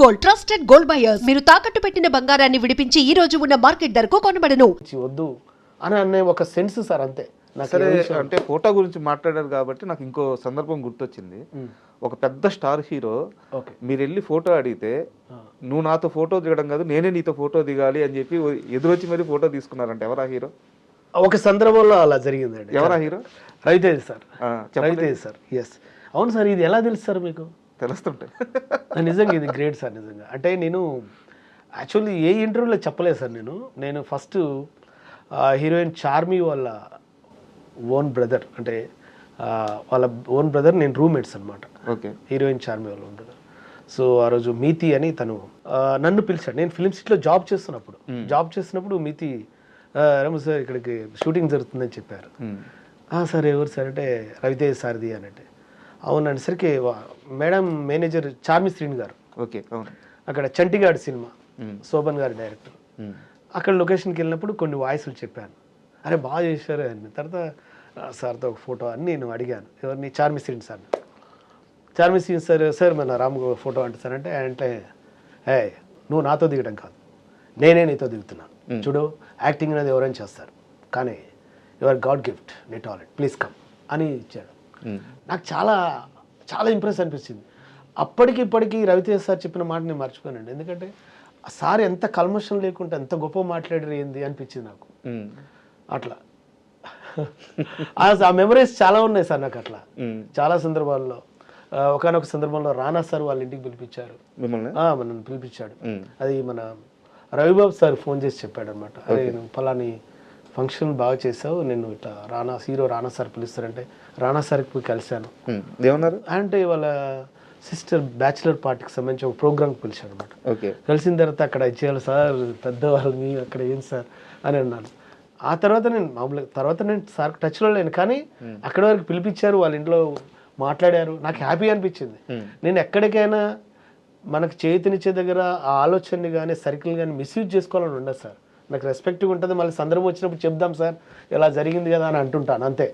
Gold, trusted gold buyers. మీరు తాకట్టు పెట్టిన బంగారాన్ని విడిపించి ఈ రోజు ఉన్న మార్కెట్ ధరకు కొనబడను. వద్దు అని అనే ఒక సెన్స్ సార్, అంతే. సరే, అంటే ఫోటో గురించి మాట్లాడారు కాబట్టి నాకు ఇంకో సందర్భం గుర్తొచ్చింది. ఒక పెద్ద స్టార్ హీరో మీరు వెళ్ళి ఫోటో అడిగితే నువ్వు నాతో ఫోటో దిగడం కాదు నేనే నీతో ఫోటో దిగాలి అని చెప్పి ఎదురొచ్చి మరి ఫోటో తీసుకున్నారంట. ఎవరా హీరో? ఒక సందర్భంలో అలా జరిగిందండి. ఎవరా hero? Ravitej sir. Ravitej sir, yes. అవును సార్, ఇది ఎలా తెలుసు సార్ మీకు? తెలుస్తుంటాయి. నిజంగా ఇది గ్రేట్ సార్, నిజంగా. అంటే నేను యాక్చువల్లీ ఏ ఇంటర్వ్యూలో చెప్పలేదు సార్. నేను ఫస్ట్ హీరోయిన్ చార్మి వాళ్ళ ఓన్ బ్రదర్, అంటే వాళ్ళ ఓన్ బ్రదర్, నేను రూమ్మేట్స్ అనమాట. ఓకే. హీరోయిన్ చార్మి వాళ్ళ ఓన్ బ్రదర్. సో ఆ రోజు మీతి అని తను నన్ను పిలిచాడు. నేను ఫిల్మ్ సిటీలో జాబ్ చేస్తున్నప్పుడు మీతి, రమ సార్ ఇక్కడికి షూటింగ్ జరుగుతుందని చెప్పారు. సార్ ఎవరు సార్ అంటే రవితేజ్ సార్ది అని అంటే, అవును అనేసరికి మేడం మేనేజర్ చార్మి శ్రీని గారు. ఓకే. అక్కడ చంటిగాడ్ సినిమా, శోభన్ గారి డైరెక్టర్. అక్కడ లొకేషన్కి వెళ్ళినప్పుడు కొన్ని వాయిస్లు చెప్పాను. అరే బాగా చేశారు అని. తర్వాత సార్తో ఒక ఫోటో అని నేను అడిగాను. ఎవరిని? చార్మి శ్రీని సార్. చార్మి శ్రీని సార్ మన రామ్ ఫోటో అంటే సార్ అంటే నువ్వు నాతో దిగడం కాదు, నేనే నీతో దిగుతున్నాను. చూడు, యాక్టింగ్ అనేది ఎవరైనా చేస్తారు, కానీ యువర్ గాడ్ గిఫ్ట్, నీ టాలెంట్, ప్లీజ్ కమ్ అని ఇచ్చాడు. నాకు చాలా చాలా ఇంప్రెస్ అనిపించింది. అప్పటికి ఇప్పటికీ రవితేజ్ సార్ చెప్పిన మాట నేను మర్చిపోయానండి. ఎందుకంటే ఆ సార్ ఎంత కల్మషం లేకుండా ఎంత గొప్ప మాట్లాడారు ఏంది అనిపించింది నాకు. అట్లా ఆ మెమరీస్ చాలా ఉన్నాయి సార్ నాకు. అట్లా చాలా సందర్భాల్లో, ఒకనొక సందర్భంలో రానా సార్ వాళ్ళ ఇంటికి పిలిపించారు, మనల్ని పిలిపించాడు. అది మన రవిబాబు సార్ ఫోన్ చేసి చెప్పాడు అనమాట. అరే నువ్వు ఫలాని ఫంక్షన్ బాగా చేసావు, నేను ఇట్లా హీరో రానా సార్ పిలుస్తారంటే రానా సార్కి పోయి కలిశాను. ఏమన్నారు అంటే వాళ్ళ సిస్టర్ బ్యాచిలర్ పార్టీకి సంబంధించి ఒక ప్రోగ్రామ్కి పిలిచాడు అనమాట. కలిసిన తర్వాత అక్కడ ఇచ్చేయాలి సార్, పెద్దవాళ్ళు మీ అక్కడ ఏం సార్ అని అన్నాను. ఆ తర్వాత నేను సార్కి టచ్లో లేను, కానీ అక్కడి వరకు పిలిపించారు, వాళ్ళ ఇంట్లో మాట్లాడారు. నాకు హ్యాపీ అనిపించింది. నేను ఎక్కడికైనా మనకు చేతినిచ్చే దగ్గర ఆ ఆలోచనని కానీ సర్కిల్ కానీ మిస్యూజ్ చేసుకోవాలని ఉండదు సార్. నాకు రెస్పెక్ట్గా ఉంటుంది. మళ్ళీ సందర్భం వచ్చినప్పుడు చెప్దాం సార్ ఇలా జరిగింది కదా అని అంటుంటాను, అంతే.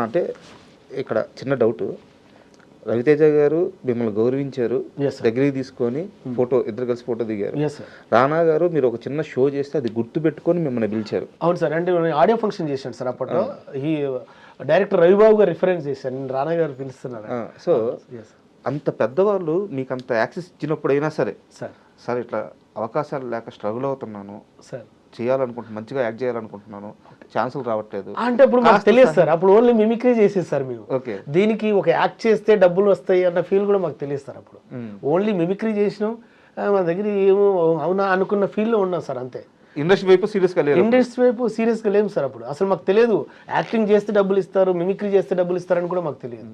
అంటే ఇక్కడ చిన్న డౌట్, రవితేజ గారు మిమ్మల్ని గౌరవించారు, దగ్గరికి తీసుకొని ఇద్దరు కలిసి ఫోటో దిగారు. రానా గారు మీరు ఒక చిన్న షో చేస్తే అది గుర్తు పెట్టుకొని మిమ్మల్ని పిలిచారు. అవును సార్, అంటే ఆడియో ఫంక్షన్ చేశాను సార్ అప్పట్లో. ఈ డైరెక్టర్ రవిబాబు గారు రిఫరెన్స్ చేశాను, నేను రానా గారు పిలుస్తున్నారు. సో అంత పెద్దవాళ్ళు మీకు అంత యాక్సెస్ ఇచ్చినప్పుడైనా సరే సార్ ఇట్లా అవకాశాలు లేక స్ట్రగుల్ అవుతున్నాను సార్, చేయాలనుకుంటున్నాను, మంచిగా యాక్ట్ చేయాలనుకుంటున్నాను, ఛాన్సులు రావట్లేదు అంటే ఇప్పుడు మాకు తెలియదు సార్. అప్పుడు ఓన్లీ మిమిక్రీ చేసేది సార్ మేము. దీనికి ఒక యాక్ట్ చేస్తే డబ్బులు వస్తాయి అన్న ఫీల్ కూడా మాకు తెలియదు సార్. అప్పుడు ఓన్లీ మిమిక్రీ చేసినాం, మన దగ్గర ఏమో అవునా అనుకున్న ఫీల్లో ఉన్నాం సార్, అంతే. ఇండస్ట్రీ వైపు సీరియస్గా లేము సార్. అప్పుడు అసలు మాకు తెలియదు యాక్టింగ్ చేస్తే డబ్బులు ఇస్తారు, మిమిక్రీ చేస్తే డబ్బులు ఇస్తారని కూడా మాకు తెలియదు.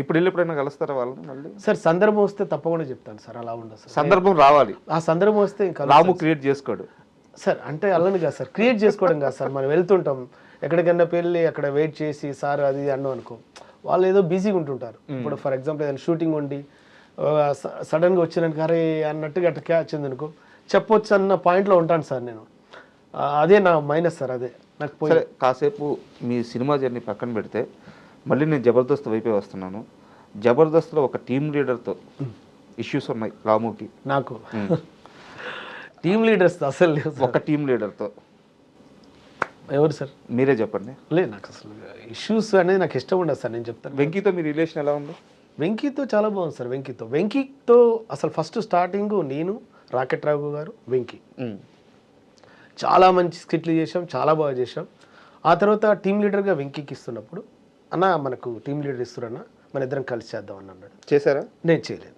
ఇప్పుడు వెళ్ళి ఎప్పుడైనా కలుస్తారా వాళ్ళని మళ్ళీ? సార్ సందర్భం వస్తే తప్పకుండా చెప్తాను సార్. అలా ఉండదు సార్, సందర్భం రావాలి. ఆ సందర్భం వస్తే ఇంకా రాము క్రియేట్ చేసుకోడు సార్. అంటే అలానే కాదు సార్, క్రియేట్ చేసుకోవడం కాదు సార్. మనం వెళ్తుంటాం ఎక్కడికన్నా పెళ్ళి, అక్కడ వెయిట్ చేసి సార్ అది అన్నాం అనుకో, వాళ్ళు ఏదో బిజీగా ఉంటుంటారు. ఇప్పుడు ఫర్ ఎగ్జాంపుల్ ఏదైనా షూటింగ్ ఉండి సడన్గా వచ్చినాక అరే అన్నట్టుగా అట్లా క్యాచ్ ఉంది అనుకో, చెప్పొచ్చు అన్న పాయింట్లో ఉంటాను సార్ నేను. అదే నా మైనస్ సార్. అదే నాకు సరే, కాసేపు మీ సినిమా జర్నీ పక్కన పెడితే మళ్ళీ నేను జబర్దస్త్ వైపే వస్తున్నాను. జబర్దస్త్లో ఒక టీమ్ లీడర్తో ఇష్యూస్ ఉన్నాయి రాముకి. నాకు టీమ్ లీడర్స్ అసలు లేదు. ఒక టీమ్ లీడర్తో ఎవరు సార్? మీరే చెప్పండి. లేదు, నాకు అసలు ఇష్యూస్ అనేది నాకు ఇష్టం ఉండదు సార్. నేను చెప్తాను. వెంకీతో మీ రిలేషన్ ఎలా ఉంది? వెంకీతో చాలా బాగుంది సార్. వెంకీతో అసలు ఫస్ట్ స్టార్టింగ్ నేను, రాకెట్ రాఘు గారు, వెంకీ చాలా మంచి స్కిట్లు చేసాం, చాలా బాగా చేసాం. ఆ తర్వాత టీమ్ లీడర్గా వెంకీకి ఇస్తున్నప్పుడు, అన్న మనకు టీమ్ లీడర్ ఇస్తున్నా, మన ఇద్దరం కలిసి చేద్దాం అని అన్నాడు. చేశారా? నేను చేయలేదు.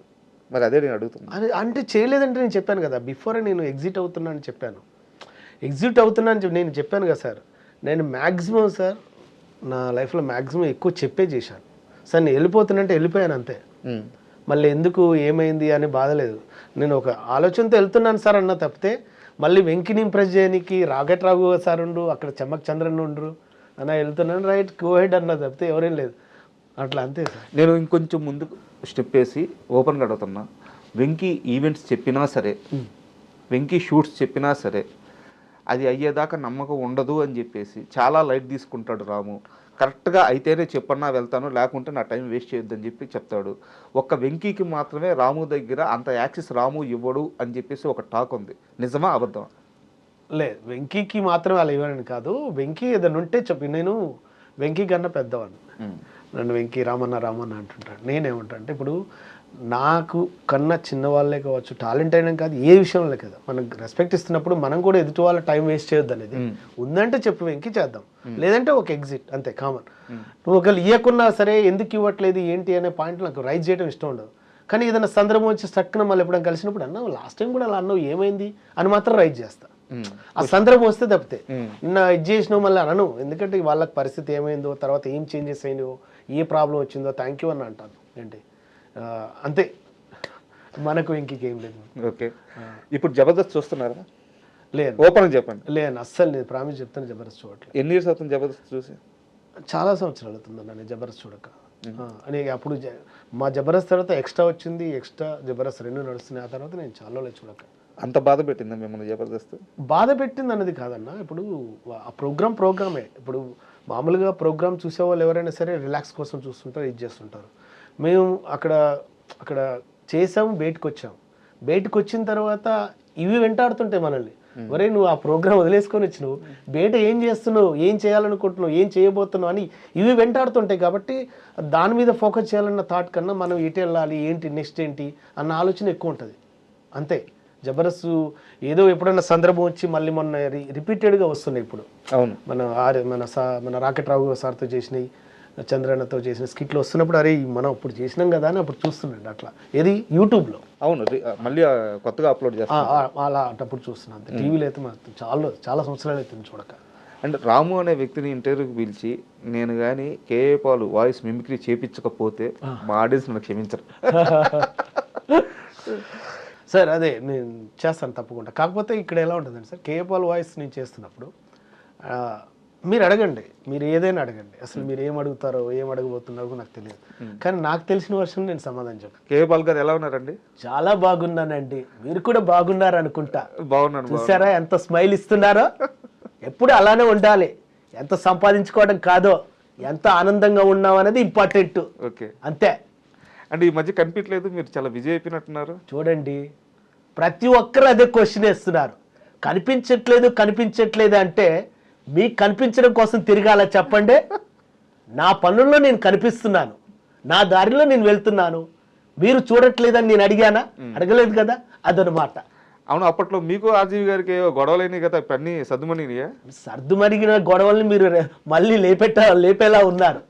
మరి అదే నేను అడుగుతున్నాను. అదే అంటే చేయలేదంటే నేను చెప్పాను కదా, బిఫోరే నేను ఎగ్జిట్ అవుతున్నా అని చెప్పాను. నేను చెప్పాను కదా సార్. నేను మ్యాక్సిమం సార్ నా లైఫ్లో మ్యాక్సిమం ఎక్కువ చెప్పే చేశాను సార్. నేను వెళ్ళిపోతున్నంటే వెళ్ళిపోయాను, అంతే. మళ్ళీ ఎందుకు ఏమైంది అని బాధలేదు. నేను ఒక ఆలోచనతో వెళ్తున్నాను సార్ అన్న తప్పితే, మళ్ళీ వెంకిని ఇంప్రెస్ చేయడానికి రాకెట్ రాఘు సార్ ఉండు, అక్కడ చెమ్మక్ చంద్రన్ ఉండ్రు అన్న, వెళ్తున్నాను రైట్ గో హెడ్ అన్న తప్పితే ఎవరేం లేదు. అట్లా అంతే సార్. నేను ఇంకొంచెం ముందుకు స్టెప్ వేసి ఓపెన్గా అడుగుతున్నా, వెంకీ ఈవెంట్స్ చెప్పినా సరే, వెంకీ షూట్స్ చెప్పినా సరే, అది అయ్యేదాకా నమ్మకం ఉండదు అని చెప్పేసి చాలా లైట్ తీసుకుంటాడు రాము. కరెక్ట్గా అయితేనే చెప్పన్నా వెళ్తాను, లేకుంటే నా టైం వేస్ట్ చేయొద్దని చెప్పి చెప్తాడు. ఒక్క వెంకీకి మాత్రమే రాము దగ్గర అంత యాక్సెస్ రాము ఇవ్వడు అని చెప్పేసి ఒక టాక్ ఉంది. నిజమా అబద్ధమా? లేదు, వెంకీకి మాత్రమే అలా ఇవ్వనని కాదు. వెంకీ ఏదైనా ఉంటే చెప్పి, నేను వెంకీ కన్నా పెద్దవాడిని. నన్ను వెంకీ రామన్న అంటుంటాడు. నేనేమంటా అంటే, ఇప్పుడు నాకు కన్నా చిన్నవాళ్ళే కావచ్చు, టాలెంట్ అయినా కాదు, ఏ విషయంలో కదా మనం రెస్పెక్ట్ ఇస్తున్నప్పుడు మనం కూడా ఎదుటి వాళ్ళ టైం వేస్ట్ చేయొద్దు అనేది ఉందంటే చెప్పి వెంకీ చేద్దాం, లేదంటే ఒక ఎగ్జిట్, అంతే కామన్. నువ్వు ఒకవేళ ఇవ్వకున్నా సరే ఎందుకు ఇవ్వట్లేదు ఏంటి అనే పాయింట్ నాకు రైజ్ చేయడం ఇష్టం ఉండదు. కానీ ఏదైనా సందర్భం వచ్చి స్టక్కున మళ్ళీ ఎప్పుడైనా కలిసినప్పుడు అన్నావు లాస్ట్ టైం కూడా అలా అన్నావు ఏమైంది అని మాత్రం రైజ్ చేస్తా. ఆ సందర్భం వస్తే తప్పితే నిన్న ఇది చేసినావు మళ్ళీ అనను. ఎందుకంటే వాళ్ళకి పరిస్థితి ఏమైందో, తర్వాత ఏం చేంజెస్ అయినాయో, ఏ ప్రాబ్లం వచ్చిందో థ్యాంక్ యూ అని అంటాను. ఏంటి అంతే, మనకు ఇంకేం లేదు. ఓకే, ఇప్పుడు జబర్దస్త్ చూస్తున్నారా? లేదు, ఓపెన్ చెప్పండి. లేదు అస్సలు నేను ప్రామిస్ చెప్తాను, జబర్దస్త్ చూడట్లేదు. ఎన్ని ఇయర్స్ అవుతుంది జబర్దస్త్ చూసి? చాలా సంవత్సరాలు అవుతుందన్న నేను జబర్దస్త్ చూడక. అని అప్పుడు మా జబర్దస్త్ తర్వాత ఎక్స్ట్రా వచ్చింది, ఎక్స్ట్రా జబర్దస్త్ 2 నడుస్తున్నాయి. ఆ తర్వాత నేను చాలా చూడక. అంత బాధ పెట్టిందా మిమ్మల్ని జబర్దస్త్? బాధ పెట్టింది అన్నది కాదన్న, ఇప్పుడు ఆ ప్రోగ్రామే. ఇప్పుడు మామూలుగా ప్రోగ్రామ్ చూసేవాళ్ళు ఎవరైనా సరే రిలాక్స్ కోసం చూస్తుంటారు, ఇది చేస్తుంటారు. మేము అక్కడ చేసాము, బయటకు వచ్చిన తర్వాత ఇవి వెంటాడుతుంటాయి మనల్ని. ఒరే నువ్వు ఆ ప్రోగ్రామ్ వదిలేసుకొని వచ్చినావు, బయట ఏం చేస్తున్నావు, ఏం చేయాలనుకుంటున్నావు, ఏం చేయబోతున్నావు అని ఇవి వెంటాడుతుంటాయి. కాబట్టి దాని మీద ఫోకస్ చేయాలన్న థాట్ కన్నా మనం ఎటు వెళ్ళాలి, ఏంటి నెక్స్ట్ ఏంటి అన్న ఆలోచన ఎక్కువ ఉంటుంది. అంతే. జబర్దస్త్ ఏదో ఎప్పుడైనా సందర్భం వచ్చి మళ్ళీ మొన్న రిపీటెడ్గా వస్తున్నాయి. ఇప్పుడు అవును, మన రాకెట్ రావు సార్తో చేసినవి, చంద్రన్నతో చేసిన స్కిట్లు వస్తున్నప్పుడు అరే మనం ఇప్పుడు చేసినాం కదా అని అప్పుడు చూస్తున్నాండి. అట్లా ఏది యూట్యూబ్లో. అవును, మళ్ళీ కొత్తగా అప్లోడ్ చేస్తాను అలా అప్పుడు చూస్తున్నాను. అంతే. టీవీలో అయితే మాత్రం చాలా సంవత్సరాలు అవుతుంది చూడక. అండ్ రాము అనే వ్యక్తిని ఇంటర్వ్యూకి పిలిచి నేను కానీ కేఏ పాల్ వాయిస్ మిమిక్రీ చేయించకపోతే మా ఆడియన్స్ నన్ను క్షమించరు. సార్ అదే నేను చేస్తాను తప్పకుండా. కాకపోతే ఇక్కడ ఎలా ఉంటుందండి సార్, కేఏ పాల్ వాయిస్ నేను చేస్తున్నప్పుడు మీరు అడగండి, మీరు ఏదైనా అడగండి, అసలు మీరు ఏం అడుగుతారో ఏం అడగబోతున్నారో నాకు తెలియదు. కానీ నాకు తెలిసిన వర్షం నేను సమాధానం చెప్పాను. కేఏ పాల్ గారు ఎలా ఉన్నారండి? చాలా బాగున్నానండి, మీరు కూడా బాగున్నారు అనుకుంటా. బాగున్నాను. చూసారా ఎంత స్మైల్ ఇస్తున్నారో? ఎప్పుడు అలానే ఉండాలి. ఎంత సంపాదించుకోవడం కాదో, ఎంత ఆనందంగా ఉన్నాం అనేది ఇంపార్టెంట్. ఓకే, అంతే. అంటే ఈ మధ్య కనిపించలేదు, మీరు చాలా బిజీ అయిపోయినట్టున్నారు. చూడండి, ప్రతి ఒక్కరు అదే క్వశ్చన్ వేస్తున్నారు. కనిపించట్లేదు అంటే మీకు కనిపించడం కోసం తిరగాల చెప్పండి. నా పనుల్లో నేను కనిపిస్తున్నాను, నా దారిలో నేను వెళ్తున్నాను, మీరు చూడట్లేదని నేను అడిగానా? అడగలేదు కదా, అదనమాట. అవును, అప్పట్లో మీకు ఆర్జీవి గారికి గొడవలైనవి కదా, అన్నీ సర్దుమరిగిన గొడవల్ని మీరు మళ్ళీ లేపేలా ఉన్నారు.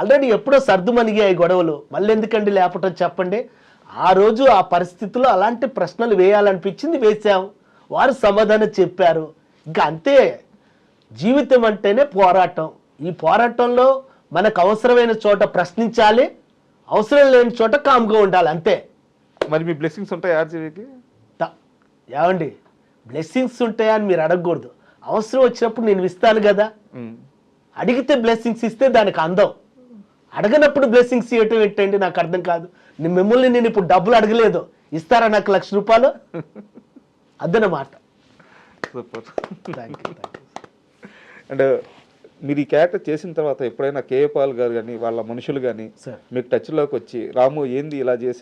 ఆల్రెడీ ఎప్పుడో సర్దుమణిగాయి గొడవలు, మళ్ళీ ఎందుకండి లేపటం చెప్పండి. ఆ రోజు ఆ పరిస్థితుల్లో అలాంటి ప్రశ్నలు వేయాలనిపించింది, వేసాం. వారు సమాధానం చెప్పారు. ఇంకా అంతే. జీవితం అంటేనే పోరాటం. ఈ పోరాటంలో మనకు అవసరమైన చోట ప్రశ్నించాలి, అవసరం లేని చోట కామ్గా ఉండాలి, అంతే. మరి మీ బ్లెస్సింగ్స్ ఉంటాయి ఆర్జీవికి? ఏమండి, బ్లెస్సింగ్స్ ఉంటాయా అని మీరు అడగకూడదు. అవసరం వచ్చినప్పుడు నేను ఇస్తాను కదా. అడిగితే బ్లెస్సింగ్స్ ఇస్తే దానికి అందం. అడగనప్పుడు బ్లెస్సింగ్స్ ఇవ్వటం ఏంటండి? నాకు అర్థం కాదు. మిమ్మల్ని నేను ఇప్పుడు డబ్బులు అడగలేదు, ఇస్తారా నాకు 1,00,000 రూపాయలు? అదనమాట. సూపర్. Thank you. అండ్ మీరు ఈ క్యారెక్టర్ చేసిన తర్వాత ఎప్పుడైనా కేఏ పాల్ గారు కానీ వాళ్ళ మనుషులు కానీ మీకు టచ్లోకి వచ్చి రాము ఏంది ఇలా చేసే